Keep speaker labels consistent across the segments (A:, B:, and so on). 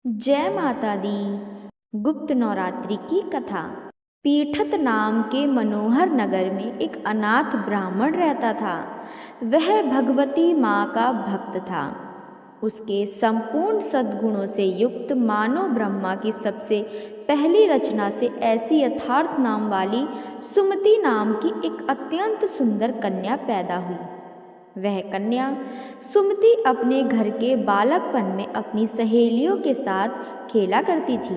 A: जय माता दी। गुप्त नवरात्रि की कथा। पीठत नाम के मनोहर नगर में एक अनाथ ब्राह्मण रहता था। वह भगवती माँ का भक्त था। उसके संपूर्ण सद्गुणों से युक्त मानव ब्रह्मा की सबसे पहली रचना से ऐसी यथार्थ नाम वाली सुमति नाम की एक अत्यंत सुंदर कन्या पैदा हुई। वह कन्या सुमति अपने घर के बालकपन में अपनी सहेलियों के साथ खेला करती थी।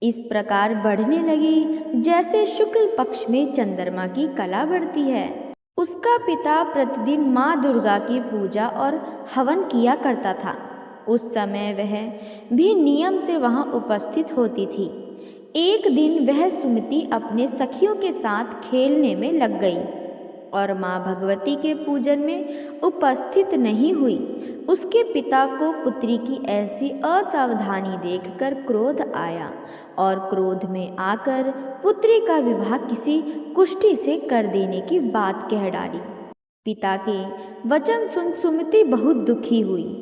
A: इस प्रकार बढ़ने लगी जैसे शुक्ल पक्ष में चंद्रमा की कला बढ़ती है। उसका पिता प्रतिदिन माँ दुर्गा की पूजा और हवन किया करता था। उस समय वह भी नियम से वहाँ उपस्थित होती थी। एक दिन वह सुमति अपने सखियों के साथ खेलने में लग गई और माँ भगवती के पूजन में उपस्थित नहीं हुई। उसके पिता को पुत्री की ऐसी असावधानी देखकर क्रोध आया और क्रोध में आकर पुत्री का विवाह किसी कुष्ठी से कर देने की बात कह डाली। पिता के वचन सुन सुमति बहुत दुखी हुई।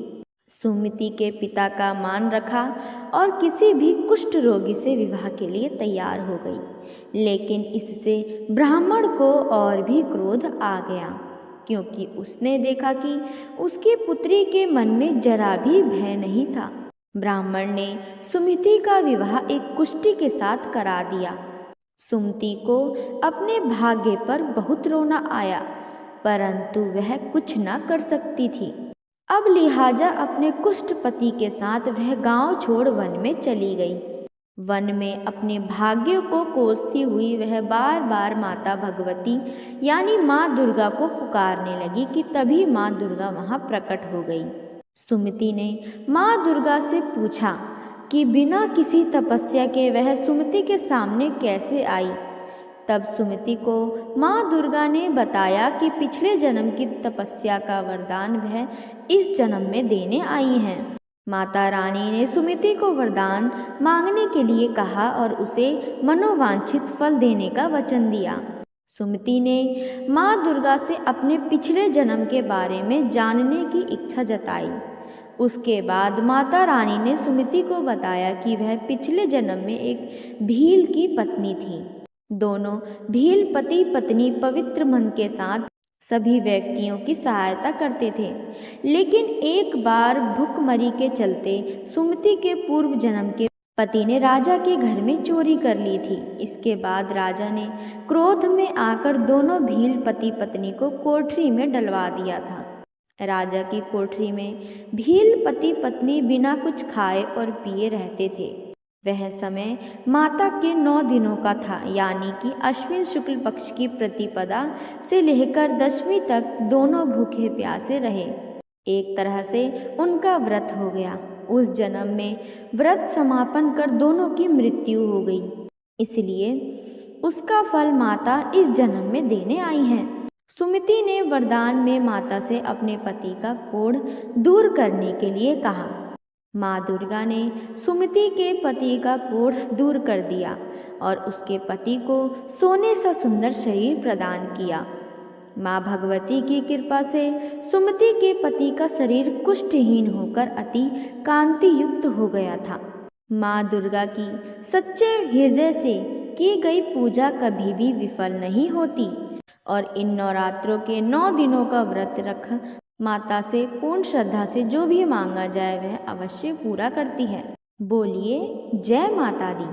A: सुमति के पिता का मान रखा और किसी भी कुष्ठ रोगी से विवाह के लिए तैयार हो गई। लेकिन इससे ब्राह्मण को और भी क्रोध आ गया, क्योंकि उसने देखा कि उसकी पुत्री के मन में जरा भी भय नहीं था। ब्राह्मण ने सुमति का विवाह एक कुष्ठी के साथ करा दिया। सुमति को अपने भाग्य पर बहुत रोना आया, परंतु वह कुछ न कर सकती थी। अब लिहाजा अपने कुष्ठ पति के साथ वह गांव छोड़ वन में चली गई। वन में अपने भाग्य को कोसती हुई वह बार बार माता भगवती यानी माँ दुर्गा को पुकारने लगी कि तभी माँ दुर्गा वहाँ प्रकट हो गई। सुमति ने माँ दुर्गा से पूछा कि बिना किसी तपस्या के वह सुमति के सामने कैसे आई। तब सुमति को माँ दुर्गा ने बताया कि पिछले जन्म की तपस्या का वरदान वह इस जन्म में देने आई हैं। माता रानी ने सुमति को वरदान मांगने के लिए कहा और उसे मनोवांछित फल देने का वचन दिया। सुमति ने माँ दुर्गा से अपने पिछले जन्म के बारे में जानने की इच्छा जताई। उसके बाद माता रानी ने सुमति को बताया कि वह पिछले जन्म में एक भील की पत्नी थी। दोनों भील पति पत्नी पवित्र मन के साथ सभी व्यक्तियों की सहायता करते थे। लेकिन एक बार भुखमरी के चलते सुमति के पूर्व जन्म के पति ने राजा के घर में चोरी कर ली थी। इसके बाद राजा ने क्रोध में आकर दोनों भील पति पत्नी को कोठरी में डलवा दिया था। राजा की कोठरी में भील पति पत्नी बिना कुछ खाए और पिए रहते थे। वह समय माता के 9 दिनों का था, यानी कि अश्विन शुक्ल पक्ष की प्रतिपदा से लेकर 10वीं तक दोनों भूखे प्यासे रहे। एक तरह से उनका व्रत हो गया। उस जन्म में व्रत समापन कर दोनों की मृत्यु हो गई, इसलिए उसका फल माता इस जन्म में देने आई हैं। सुमति ने वरदान में माता से अपने पति का कोढ़ दूर करने के लिए कहा। माँ दुर्गा ने सुमति के पति का कोढ़ दूर कर दिया और उसके पति को सोने सा सुंदर शरीर प्रदान किया। माँ भगवती की कृपा से सुमति के पति का शरीर कुष्ठहीन होकर अति कांति युक्त हो गया था। माँ दुर्गा की सच्चे हृदय से की गई पूजा कभी भी विफल नहीं होती और इन नवरात्रों के 9 दिनों का व्रत रख माता से पूर्ण श्रद्धा से जो भी मांगा जाए वह अवश्य पूरा करती है। बोलिए जय माता दी।